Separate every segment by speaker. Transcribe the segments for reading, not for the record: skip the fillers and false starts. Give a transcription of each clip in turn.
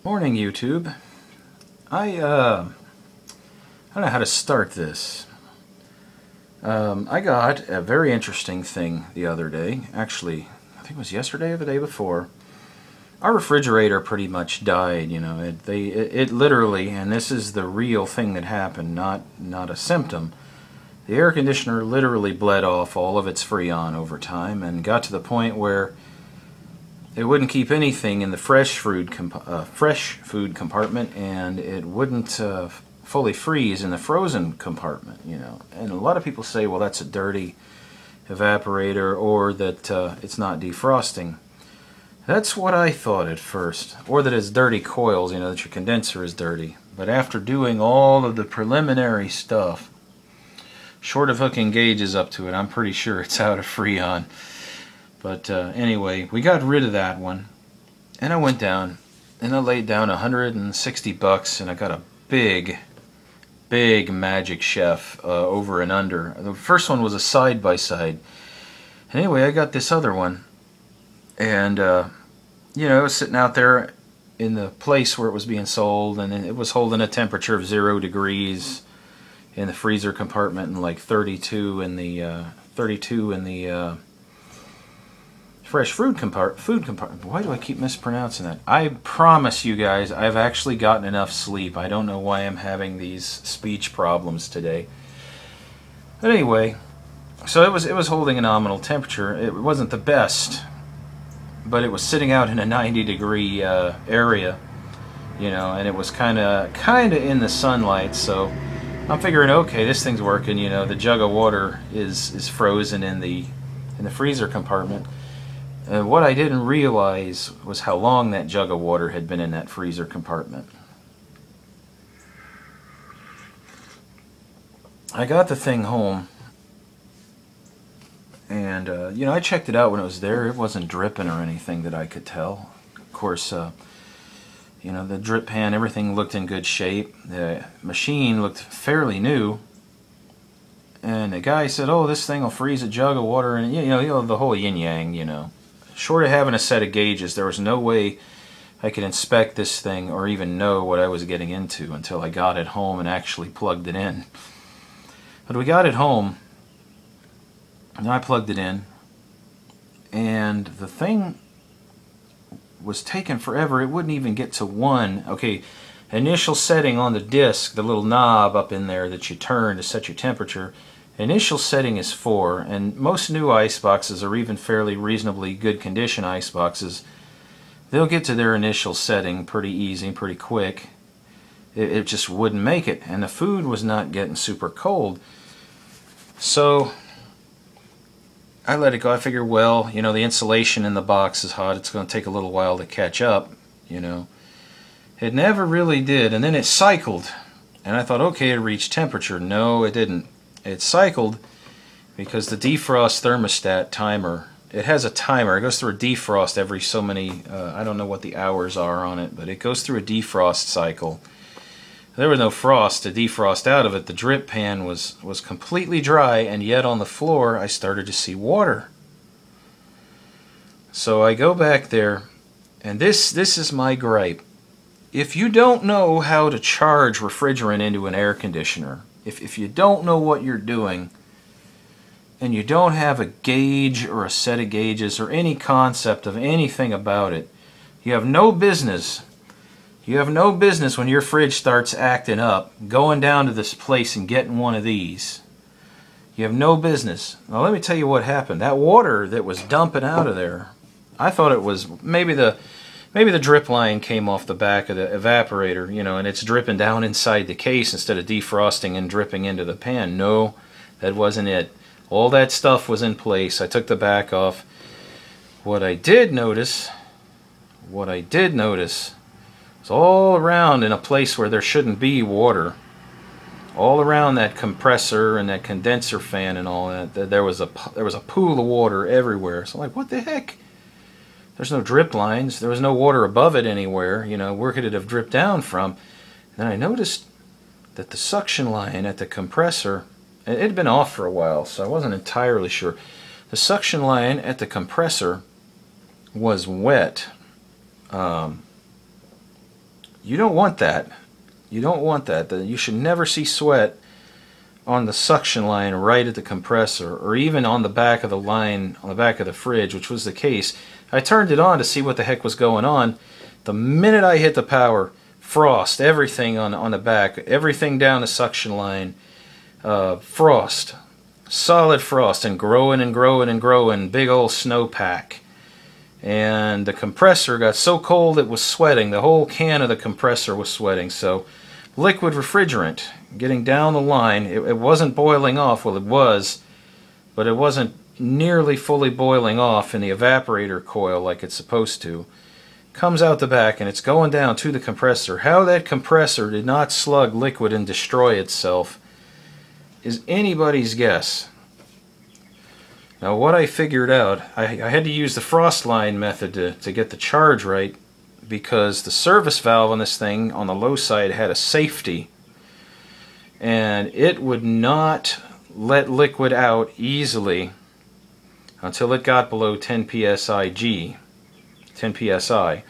Speaker 1: Morning, YouTube. I don't know how to start this. I got a very interesting thing the other day. Actually, I think it was yesterday or the day before. Our refrigerator pretty much died. You know, it literally, and this is the real thing that happened, not a symptom. The air conditioner literally bled off all of its freon over time and got to the point where it wouldn't keep anything in the fresh food compartment, and it wouldn't fully freeze in the frozen compartment. You know, and a lot of people say, well, that's a dirty evaporator, or that it's not defrosting. That's what I thought at first, or that it's dirty coils. You know, that your condenser is dirty. But after doing all of the preliminary stuff, short of hooking gauges up to it, I'm pretty sure it's out of freon. But anyway, we got rid of that one, and I went down, and I laid down $160, and I got a big Magic Chef over and under. The first one was a side-by-side. Anyway, I got this other one, and you know, it was sitting out there in the place where it was being sold, and it was holding a temperature of 0 degrees in the freezer compartment, and like 32 in the fresh food compartment. Why do I keep mispronouncing that? I promise you guys, I've actually gotten enough sleep. I don't know why I'm having these speech problems today. But anyway, so it was holding a nominal temperature. It wasn't the best, but it was sitting out in a 90-degree area, you know, and it was kind of in the sunlight. So I'm figuring, okay, this thing's working. You know, the jug of water is frozen in the freezer compartment. What I didn't realize was how long that jug of water had been in that freezer compartment. I got the thing home, and you know, I checked it out when it was there. It wasn't dripping or anything that I could tell. Of course, you know, the drip pan, everything looked in good shape. The machine looked fairly new. And the guy said, "Oh, this thing will freeze a jug of water," and you know the whole yin-yang, you know. Short of having a set of gauges, there was no way I could inspect this thing or even know what I was getting into until I got it home and actually plugged it in. But we got it home, and I plugged it in, and the thing was taking forever. It wouldn't even get to 1. Okay, initial setting on the disc, the little knob up in there that you turn to set your temperature, initial setting is 4, and most new ice boxes, or even fairly reasonably good condition ice boxes, they'll get to their initial setting pretty easy, pretty quick. It just wouldn't make it, and the food was not getting super cold. So I let it go. I figured, well, you know, the insulation in the box is hot. It's going to take a little while to catch up, you know. It never really did, and then it cycled, and I thought, okay, it reached temperature. No, it didn't. It cycled because the defrost thermostat timer, it has a timer. It goes through a defrost every so many, I don't know what the hours are on it, but it goes through a defrost cycle. There was no frost to defrost out of it. The drip pan was completely dry, and yet on the floor I started to see water. So I go back there, and this is my gripe. If you don't know how to charge refrigerant into an air conditioner, if you don't know what you're doing, and you don't have a gauge or a set of gauges or any concept of anything about it, you have no business. You have no business when your fridge starts acting up, going down to this place and getting one of these. You have no business. Now let me tell you what happened. That water that was dumping out of there, I thought it was maybe the drip line came off the back of the evaporator, you know, and it's dripping down inside the case instead of defrosting and dripping into the pan. No, that wasn't it. All that stuff was in place. I took the back off. What I did notice was all around, in a place where there shouldn't be water, all around that compressor and that condenser fan and all that, there was a pool of water everywhere. So I'm like, what the heck? There's no drip lines. There was no water above it anywhere. You know, where could it have dripped down from? And then I noticed that the suction line at the compressor, it had been off for a while, so I wasn't entirely sure. The suction line at the compressor was wet. You don't want that. You don't want that. You should never see sweat on the suction line right at the compressor, or even on the back of the line on the back of the fridge, which was the case. I turned it on to see what the heck was going on. The minute I hit the power, frost, everything on the back, everything down the suction line, frost, solid frost, and growing and growing and growing, big old snowpack. And the compressor got so cold it was sweating. The whole can of the compressor was sweating. So liquid refrigerant getting down the line. It wasn't boiling off. Well, it was, but it wasn't nearly fully boiling off in the evaporator coil like it's supposed to. Comes out the back and it's going down to the compressor. How that compressor did not slug liquid and destroy itself is anybody's guess. Now what I figured out, I had to use the frost line method to get the charge right, because the service valve on this thing on the low side had a safety, and it would not let liquid out easily until it got below 10 psi G, 10 psi.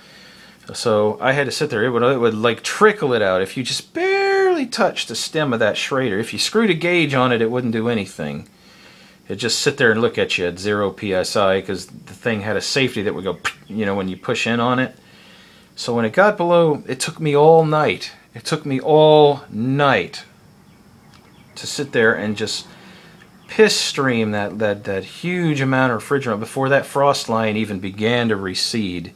Speaker 1: So I had to sit there. It would like trickle it out if you just barely touched the stem of that Schrader. If you screwed a gauge on it, it wouldn't do anything. It'd just sit there and look at you at 0 psi, because the thing had a safety that would go, you know, when you push in on it. So when it got below, it took me all night. It took me all night to sit there and just piss stream that huge amount of refrigerant before that frost line even began to recede.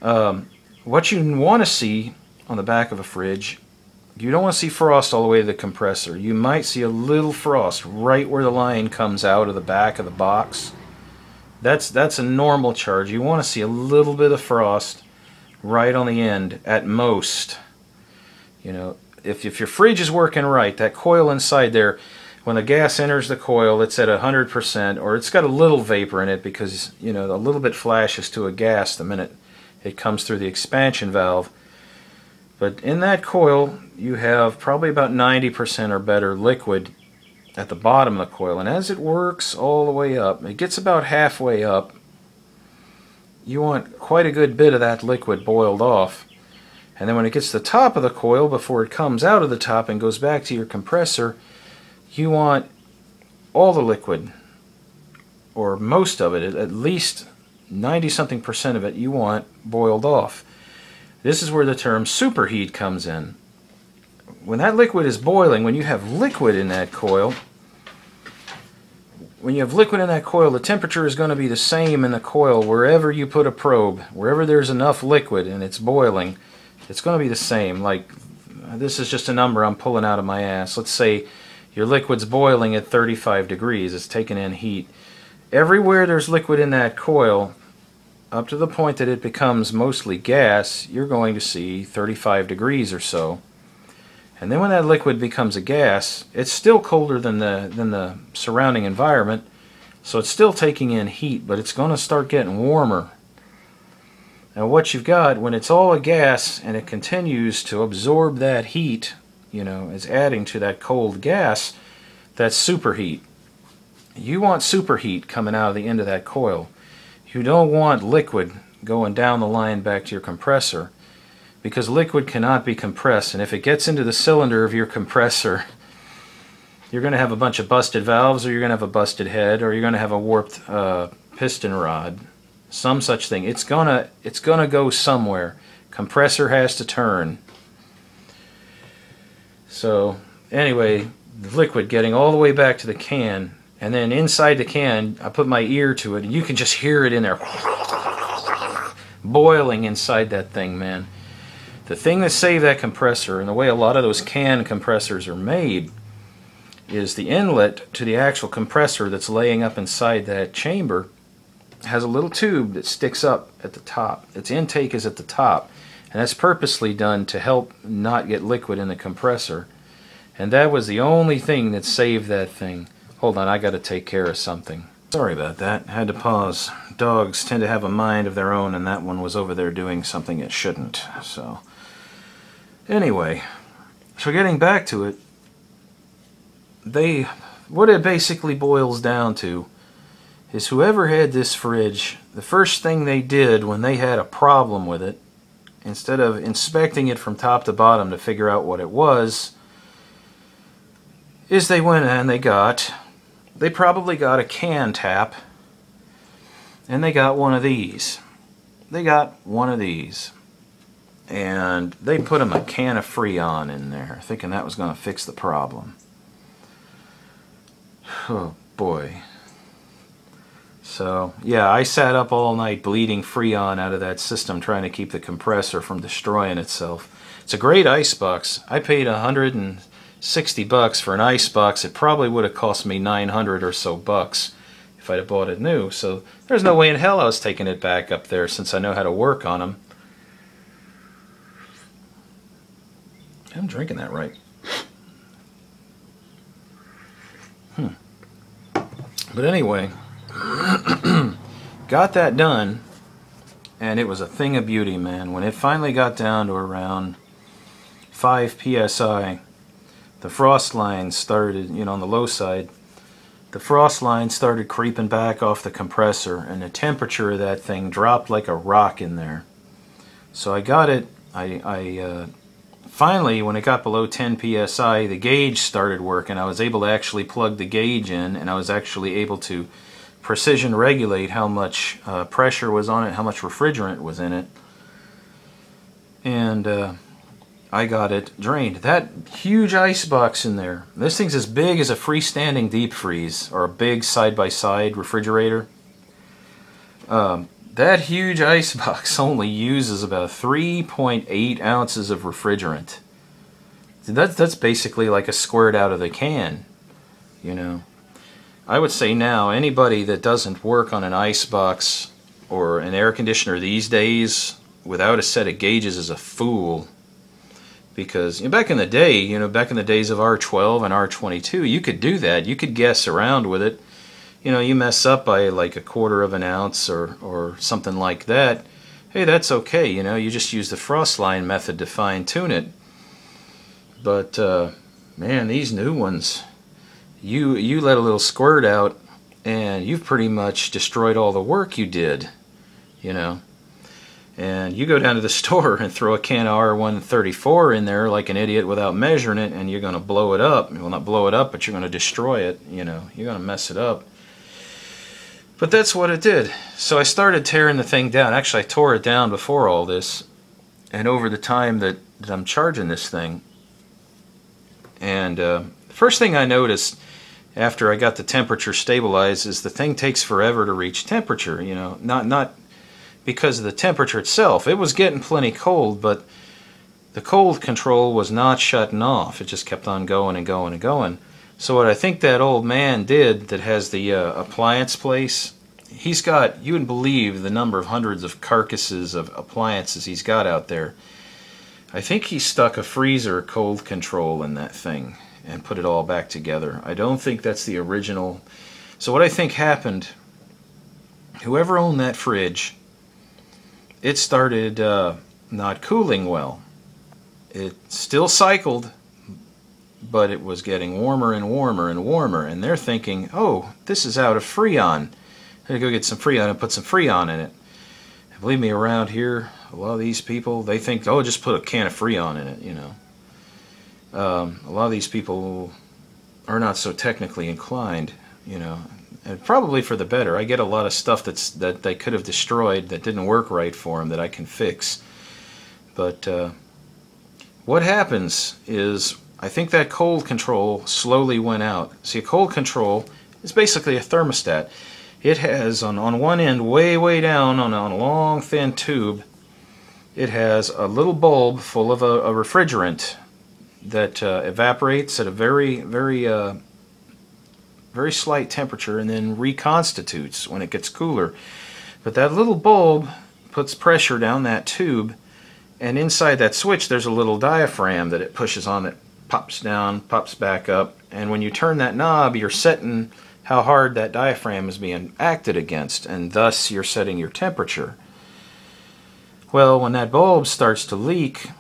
Speaker 1: What you want to see on the back of a fridge, you don't want to see frost all the way to the compressor. You might see a little frost right where the line comes out of the back of the box. That's a normal charge. You want to see a little bit of frost right on the end at most. You know, if your fridge is working right, that coil inside there, when the gas enters the coil, it's at 100%, or it's got a little vapor in it because, you know, a little bit flashes to a gas the minute it comes through the expansion valve. But in that coil, you have probably about 90% or better liquid at the bottom of the coil. And as it works all the way up, it gets about halfway up, you want quite a good bit of that liquid boiled off. And then when it gets to the top of the coil, before it comes out of the top and goes back to your compressor, you want all the liquid, or most of it, at least 90-something% of it, you want boiled off. This is where the term superheat comes in. When that liquid is boiling, when you have liquid in that coil, the temperature is going to be the same in the coil wherever you put a probe. Wherever there's enough liquid and it's boiling, it's going to be the same. Like, this is just a number I'm pulling out of my ass. Let's say your liquid's boiling at 35 degrees. It's taking in heat. Everywhere there's liquid in that coil, up to the point that it becomes mostly gas, you're going to see 35 degrees or so. And then when that liquid becomes a gas, it's still colder than the surrounding environment, so it's still taking in heat, but it's going to start getting warmer. Now what you've got, when it's all a gas and it continues to absorb that heat, you know, is adding to that cold gas, that's superheat. You want superheat coming out of the end of that coil. You don't want liquid going down the line back to your compressor, because liquid cannot be compressed, and if it gets into the cylinder of your compressor, you're going to have a bunch of busted valves, or you're going to have a busted head, or you're going to have a warped piston rod, some such thing. It's gonna go somewhere. Compressor has to turn. So anyway, the liquid getting all the way back to the can, and then inside the can, I put my ear to it, and you can just hear it in there boiling inside that thing, man. The thing that saved that compressor, and the way a lot of those can compressors are made, is the inlet to the actual compressor that's laying up inside that chamber has a little tube that sticks up at the top. Its intake is at the top, and that's purposely done to help not get liquid in the compressor. And that was the only thing that saved that thing. Hold on, I got to take care of something. Sorry about that. I had to pause. Dogs tend to have a mind of their own, and that one was over there doing something it shouldn't. So anyway, so getting back to it, what it basically boils down to is whoever had this fridge, the first thing they did when they had a problem with it instead of inspecting it from top to bottom to figure out what it was, is they went and they probably got a can tap, and they got one of these. They got one of these. And they put them a can of freon in there, thinking that was going to fix the problem. Oh boy. So yeah, I sat up all night bleeding freon out of that system, trying to keep the compressor from destroying itself. It's a great ice box. I paid $160 for an ice box. It probably would have cost me 900 or so bucks if I'd have bought it new. So there's no way in hell I was taking it back up there, since I know how to work on them. I'm drinking that right. But anyway, got that done, and it was a thing of beauty, man. When it finally got down to around 5 psi, the frost lines started, on the low side, the frost lines started creeping back off the compressor, and the temperature of that thing dropped like a rock in there. So I got it, finally, when it got below 10 psi, the gauge started working. I was able to actually plug the gauge in, and I was actually able to precision regulate how much pressure was on it, how much refrigerant was in it. And I got it drained. That huge ice box in there, this thing's as big as a freestanding deep freeze, or a big side-by-side refrigerator. That huge ice box only uses about 3.8 ounces of refrigerant. That's basically like a squirt out of the can, I would say now, anybody that doesn't work on an ice box or an air conditioner these days without a set of gauges is a fool. Because back in the day, back in the days of R12 and R22, you could do that. You could guess around with it. You mess up by like 1/4 of an ounce or something like that. Hey, that's okay. You just use the frost line method to fine tune it. But man, these new ones, you let a little squirt out, and you've pretty much destroyed all the work you did. And you go down to the store and throw a can of R134 in there like an idiot without measuring it, and you're going to blow it up. Well, not blow it up, but you're going to destroy it. You're going to mess it up. But that's what it did. So I started tearing the thing down. Actually, I tore it down before all this, and over the time that I'm charging this thing. And the first thing I noticed after I got the temperature stabilized is the thing takes forever to reach temperature. Not because of the temperature itself. It was getting plenty cold, but the cold control was not shutting off. It just kept on going and going and going. So what I think that old man did that has the appliance place, he's got, you wouldn't believe the number of hundreds of carcasses of appliances he's got out there. I think he stuck a freezer cold control in that thing and put it all back together. I don't think that's the original. So what I think happened, whoever owned that fridge, it started not cooling well. It still cycled, but it was getting warmer and warmer and warmer, and they're thinking, oh, this is out of freon. I'm going to go get some freon and put some freon in it. And believe me, around here, a lot of these people, they think, oh, just put a can of freon in it, A lot of these people are not so technically inclined, and probably for the better. I get a lot of stuff that they could have destroyed that didn't work right for them that I can fix. But what happens is, I think that cold control slowly went out. See, a cold control is basically a thermostat. It has, on one end, way down on a long, thin tube, it has a little bulb full of a refrigerant that evaporates at a very slight temperature and then reconstitutes when it gets cooler. But that little bulb puts pressure down that tube, and inside that switch there's a little diaphragm that it pushes on that pops down, pops back up, and when you turn that knob, you're setting how hard that diaphragm is being acted against, and thus you're setting your temperature. Well, when that bulb starts to leak,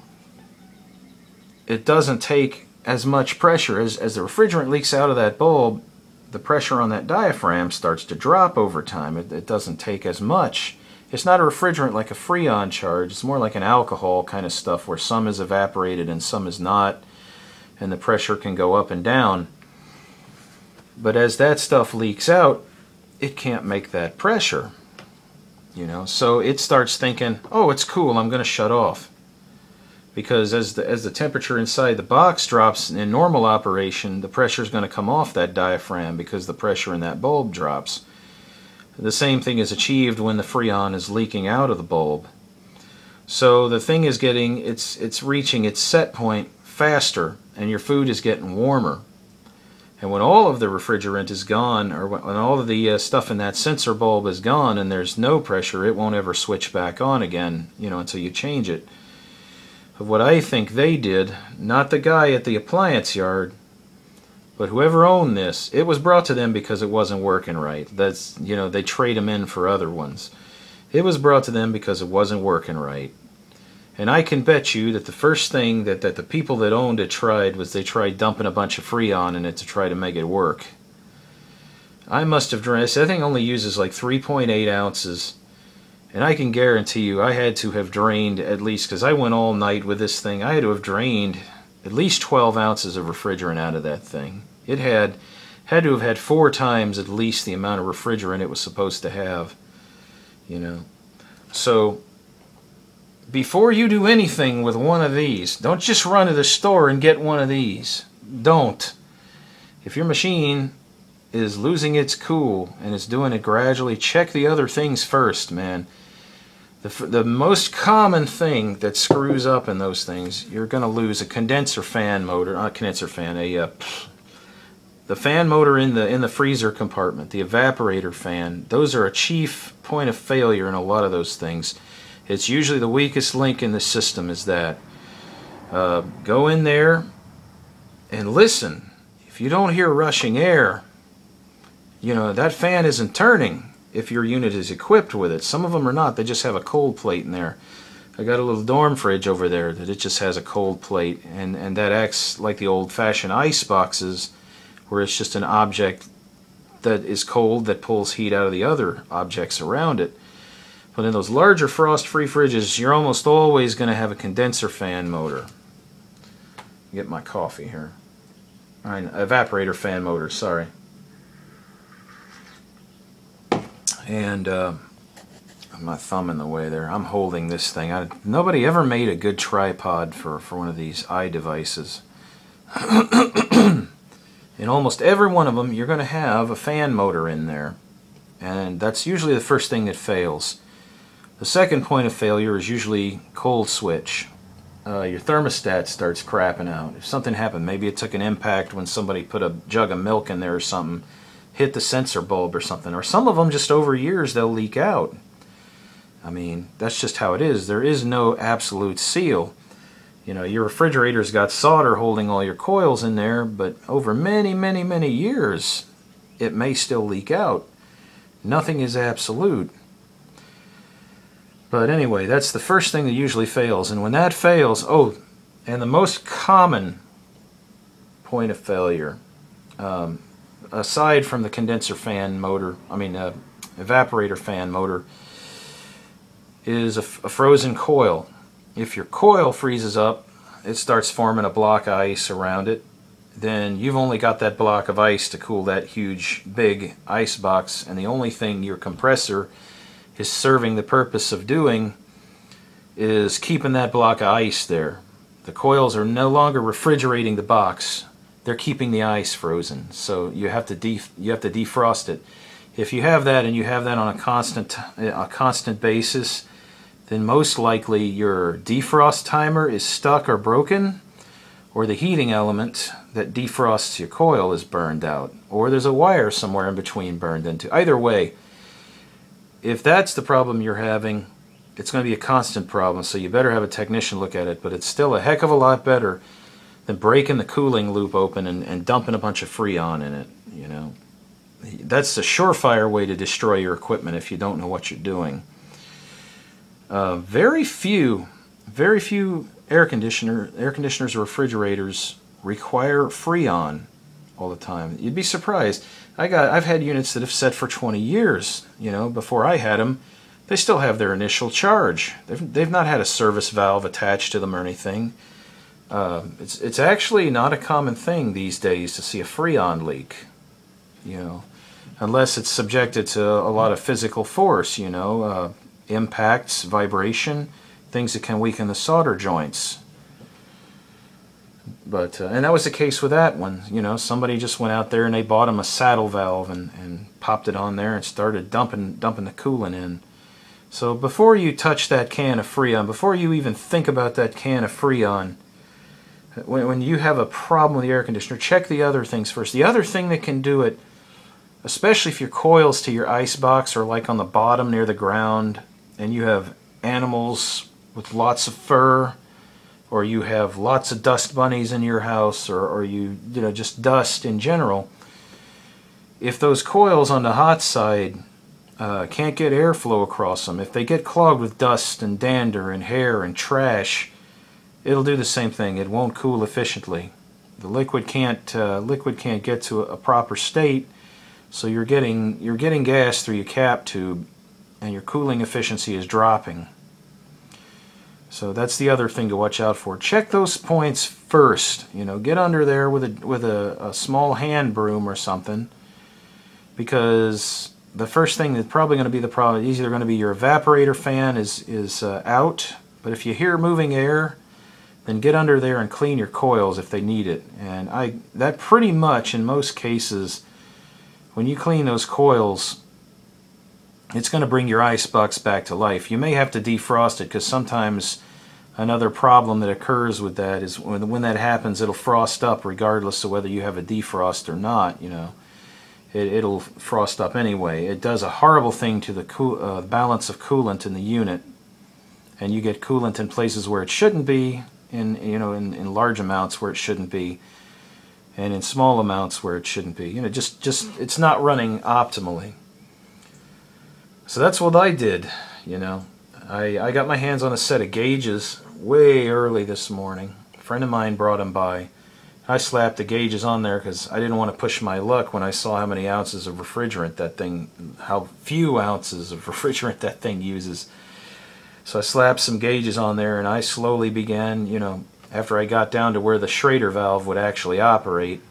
Speaker 1: it doesn't take as much pressure. As the refrigerant leaks out of that bulb, the pressure on that diaphragm starts to drop over time. It doesn't take as much It's not a refrigerant like a freon charge. It's more like an alcohol kind of stuff where some is evaporated and some is not, and the pressure can go up and down. But as that stuff leaks out, it can't make that pressure, you know. So it starts thinking, oh, it's cool, I'm going to shut off. Because as the temperature inside the box drops in normal operation, the pressure is going to come off that diaphragm because the pressure in that bulb drops. The same thing is achieved when the freon is leaking out of the bulb. So the thing is getting, it's reaching its set point faster, and your food is getting warmer. And when all of the refrigerant is gone, or when all of the stuff in that sensor bulb is gone and there's no pressure, it won't ever switch back on again, you know, until you change it. But what I think they did, not the guy at the appliance yard, but whoever owned this, it was brought to them because it wasn't working right. That's, you know, they trade them in for other ones. It was brought to them because it wasn't working right. And I can bet you that the first thing that the people that owned it tried was they tried dumping a bunch of freon in it to try to make it work. I must have drained, that thing only uses like 3.8 ounces. And I can guarantee you I had to have drained at least, because I went all night with this thing, I had to have drained at least 12 ounces of refrigerant out of that thing. It had to have had 4 times at least the amount of refrigerant it was supposed to have, you know. So before you do anything with one of these, don't just run to the store and get one of these. Don't. If your machine is losing its cool and it's doing it gradually, check the other things first, man. The most common thing that screws up in those things, you're going to lose a condenser fan motor, not condenser fan, the fan motor in the freezer compartment, the evaporator fan. Those are a chief point of failure in a lot of those things. It's usually the weakest link in the system is that. Go in there and listen. If you don't hear rushing air, you know, that fan isn't turning if your unit is equipped with it. Some of them are not. They just have a cold plate in there. I got a little dorm fridge over there that it just has a cold plate, and that acts like the old-fashioned ice boxes where it's just an object that is cold that pulls heat out of the other objects around it. But in those larger frost-free fridges, you're almost always going to have a condenser fan motor. Get my coffee here. Evaporator fan motor, sorry. And my thumb in the way there. I'm holding this thing. Nobody ever made a good tripod for one of these iDevices. In almost every one of them, you're going to have a fan motor in there. And that's usually the first thing that fails. The second point of failure is usually cold switch. Your thermostat starts crapping out. If something happened, maybe it took an impact when somebody put a jug of milk in there or something, hit the sensor bulb or something. Or some of them, just over years, they'll leak out. I mean, that's just how it is. There is no absolute seal. You know, your refrigerator's got solder holding all your coils in there, but over many, many, many years, it may still leak out. Nothing is absolute. But anyway, that's the first thing that usually fails. And when that fails, oh, and the most common point of failure, aside from the condenser fan motor, evaporator fan motor, is a frozen coil. If your coil freezes up, it starts forming a block of ice around it. Then you've only got that block of ice to cool that huge, big ice box, and the only thing your compressor is serving the purpose of doing is keeping that block of ice there. The coils are no longer refrigerating the box. They're keeping the ice frozen. So you have to defrost it. If you have that and you have that on a constant basis, then most likely your defrost timer is stuck or broken, or the heating element that defrosts your coil is burned out, or there's a wire somewhere in between burned into. Either way, if that's the problem you're having, it's going to be a constant problem, so you better have a technician look at it, but it's still a heck of a lot better than breaking the cooling loop open and dumping a bunch of freon in it, you know. That's the surefire way to destroy your equipment if you don't know what you're doing. Very few air conditioners or refrigerators require freon all the time. You'd be surprised. I've had units that have set for 20 years, you know, before I had them. they still have their initial charge. They've not had a service valve attached to them or anything. It's actually not a common thing these days to see a freon leak, you know, unless it's subjected to a lot of physical force, you know, impacts, vibration, things that can weaken the solder joints. But and that was the case with that one. You know, somebody just went out there and they bought him a saddle valve and popped it on there and started dumping the coolant in. So before you touch that can of freon, before you even think about that can of freon, when you have a problem with the air conditioner, check the other things first. The other thing that can do it, especially if your coils to your ice box are like on the bottom near the ground, and you have animals with lots of fur, or you have lots of dust bunnies in your house, or you know, just dust in general, if those coils on the hot side can't get airflow across them, if they get clogged with dust and dander and hair and trash, it'll do the same thing. It won't cool efficiently. The liquid can't get to a proper state, so you're getting gas through your cap tube, and your cooling efficiency is dropping. So that's the other thing to watch out for. Check those points first. You know, get under there with a small hand broom or something, because the first thing that's probably going to be the problem is either going to be your evaporator fan is out, but if you hear moving air, then get under there and clean your coils if they need it. And that pretty much, in most cases, when you clean those coils, it's going to bring your ice box back to life. You may have to defrost it, because sometimes another problem that occurs with that is when that happens, it'll frost up regardless of whether you have a defrost or not. You know, it'll frost up anyway. It does a horrible thing to the balance of coolant in the unit, and you get coolant in places where it shouldn't be, in large amounts where it shouldn't be, and in small amounts where it shouldn't be. You know, just it's not running optimally. So that's what I did, you know. I got my hands on a set of gauges way early this morning. A friend of mine brought them by. I slapped the gauges on there because I didn't want to push my luck when I saw how many ounces of refrigerant that thing, how few ounces of refrigerant that thing uses. So I slapped some gauges on there, and I slowly began, you know, after I got down to where the Schrader valve would actually operate.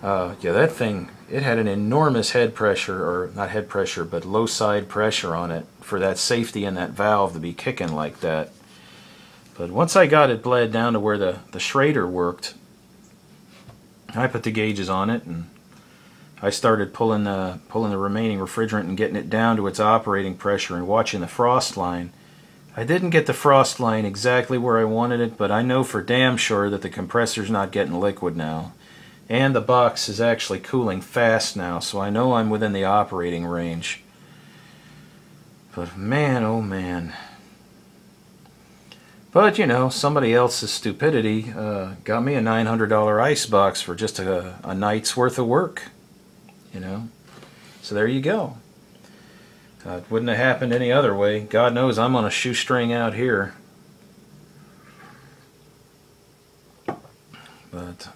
Speaker 1: Yeah, that thing, it had an enormous head pressure, or not head pressure, but low side pressure on it for that safety in that valve to be kicking like that. But once I got it bled down to where the Schrader worked, I put the gauges on it, and I started pulling the remaining refrigerant and getting it down to its operating pressure and watching the frost line. I didn't get the frost line exactly where I wanted it, but I know for damn sure that the compressor's not getting liquid now. And the box is actually cooling fast now, so I know I'm within the operating range. But man, oh man. But, you know, somebody else's stupidity got me a $900 ice box for just a night's worth of work. You know? So there you go. It wouldn't have happened any other way. God knows I'm on a shoestring out here. But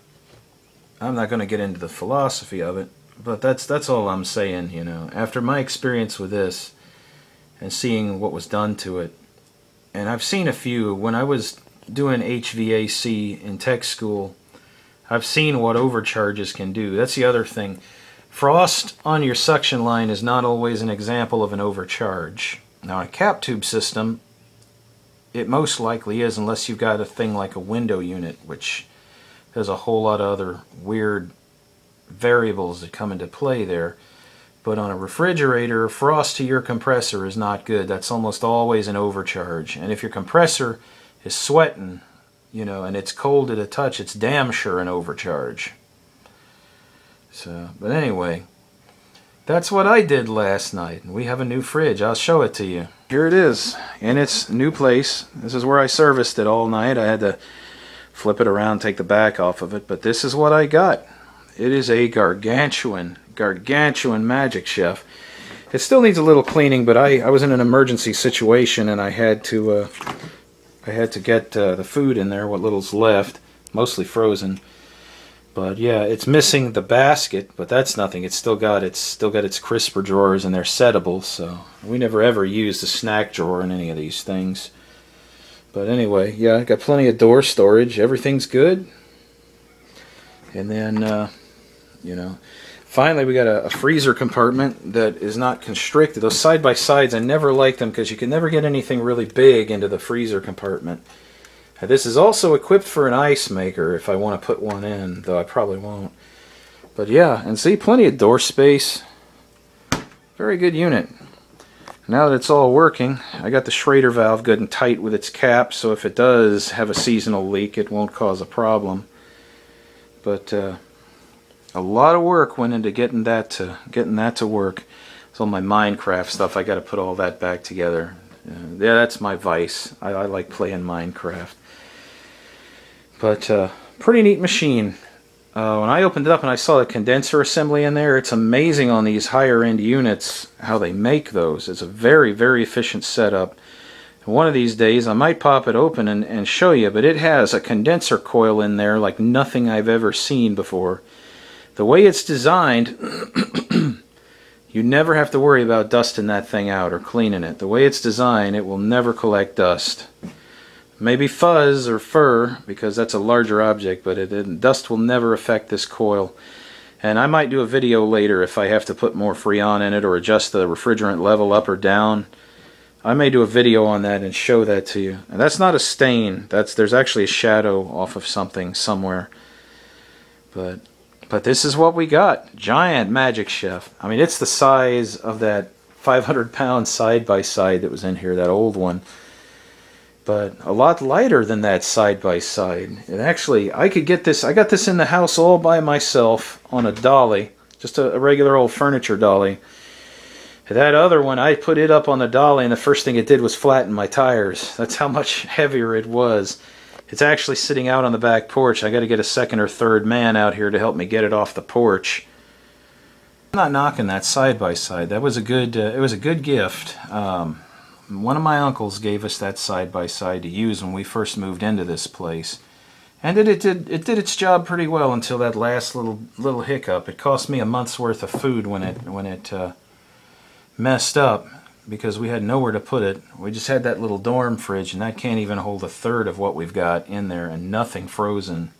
Speaker 1: I'm not going to get into the philosophy of it, but that's all I'm saying, you know. After my experience with this and seeing what was done to it, and I've seen a few, when I was doing HVAC in tech school, I've seen what overcharges can do. That's the other thing. Frost on your suction line is not always an example of an overcharge. Now, a cap tube system, it most likely is, unless you've got a thing like a window unit, which there's a whole lot of other weird variables that come into play there. But on a refrigerator, frost to your compressor is not good. That's almost always an overcharge. And if your compressor is sweating, you know, and it's cold to the touch, it's damn sure an overcharge. So, but anyway, that's what I did last night. And we have a new fridge. I'll show it to you. Here it is, in its new place. This is where I serviced it all night. I had to flip it around, take the back off of it, but this is what I got. It is a gargantuan Magic Chef. It still needs a little cleaning, but I was in an emergency situation, and I had to get the food in there, what little's left, mostly frozen. But yeah, it's missing the basket, but that's nothing. It's still got its crisper drawers, and they're settable. So we never ever used a snack drawer in any of these things. But anyway, yeah, got plenty of door storage. Everything's good. And then, you know, finally we got a freezer compartment that is not constricted. Those side-by-sides, I never liked them because you can never get anything really big into the freezer compartment. This is also equipped for an ice maker if I want to put one in, though I probably won't. But yeah, and see, plenty of door space. Very good unit. Now that it's all working, I got the Schrader valve good and tight with its cap, so if it does have a seasonal leak, it won't cause a problem. But a lot of work went into getting that to work. It's all my Minecraft stuff. I got to put all that back together. Yeah, that's my vice. I like playing Minecraft. But pretty neat machine. When I opened it up and I saw the condenser assembly in there, it's amazing on these higher end units how they make those. It's a very, very efficient setup. One of these days I might pop it open and show you, but it has a condenser coil in there like nothing I've ever seen before. The way it's designed, you never have to worry about dusting that thing out or cleaning it. The way it's designed, it will never collect dust. Maybe fuzz or fur, because that's a larger object, but dust will never affect this coil. And I might do a video later if I have to put more freon in it or adjust the refrigerant level up or down. I may do a video on that and show that to you. And that's not a stain. There's actually a shadow off of something somewhere. But this is what we got. Giant Magic Chef. I mean, it's the size of that 500-pound side-by-side that was in here, that old one. But a lot lighter than that side-by-side. And actually, I got this in the house all by myself on a dolly. Just a regular old furniture dolly. That other one, I put it up on the dolly, and the first thing it did was flatten my tires. That's how much heavier it was. It's actually sitting out on the back porch. I got to get a second or third man out here to help me get it off the porch. I'm not knocking that side-by-side. That was a good. It was a good gift. One of my uncles gave us that side-by-side to use when we first moved into this place, and it did its job pretty well until that last little hiccup. It cost me a month's worth of food when it messed up because we had nowhere to put it. We just had that little dorm fridge, and that can't even hold a third of what we've got in there, and nothing frozen.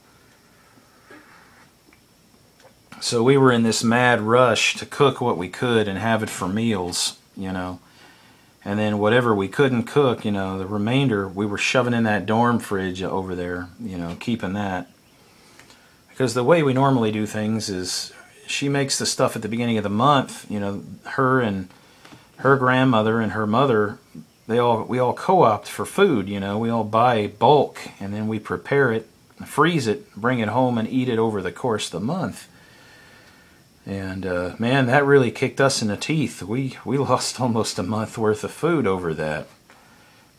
Speaker 1: So we were in this mad rush to cook what we could and have it for meals, you know. And then whatever we couldn't cook, you know, the remainder we were shoving in that dorm fridge over there, you know, keeping that. Because the way we normally do things is she makes the stuff at the beginning of the month, you know, her and her grandmother and her mother, we all co-opt for food, you know. We all buy bulk and then we prepare it, freeze it, bring it home and eat it over the course of the month. And man, that really kicked us in the teeth. We lost almost a month worth of food over that.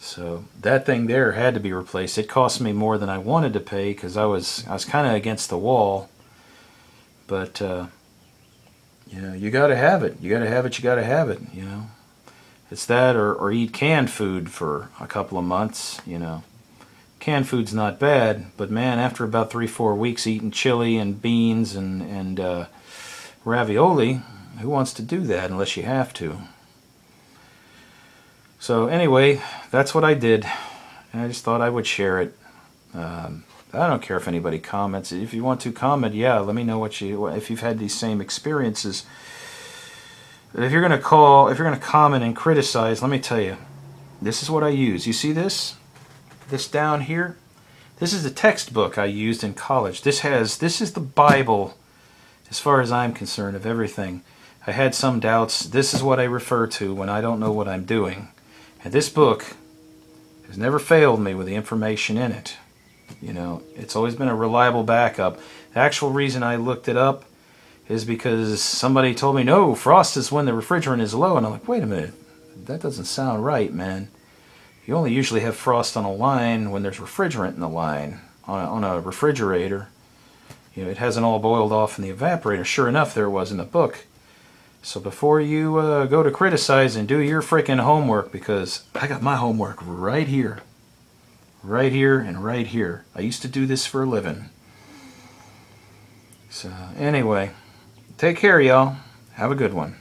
Speaker 1: So that thing there had to be replaced. It cost me more than I wanted to pay because I was kind of against the wall. But you know, you got to have it. You got to have it. You got to have it. You know, it's that or eat canned food for a couple of months. You know, canned food's not bad, but man, after about 3-4 weeks eating chili and beans and ravioli, who wants to do that unless you have to? So anyway, that's what I did, and I just thought I would share it. I don't care if anybody comments. If you want to comment, yeah, let me know if you've had these same experiences. If you're gonna comment and criticize, let me tell you, this is what I use. You see this down here? This is the textbook I used in college. This is the Bible, as far as I'm concerned, of everything. I had some doubts. This is what I refer to when I don't know what I'm doing. And this book has never failed me with the information in it. You know, it's always been a reliable backup. The actual reason I looked it up is because somebody told me, no, frost is when the refrigerant is low. And I'm like, wait a minute, that doesn't sound right, man. You only usually have frost on a line when there's refrigerant in the line. On a refrigerator, you know, it hasn't all boiled off in the evaporator. Sure enough, there was in the book. So before you go to criticize and do your freaking homework, because I got my homework right here. Right here and right here. I used to do this for a living. So anyway, take care, y'all. Have a good one.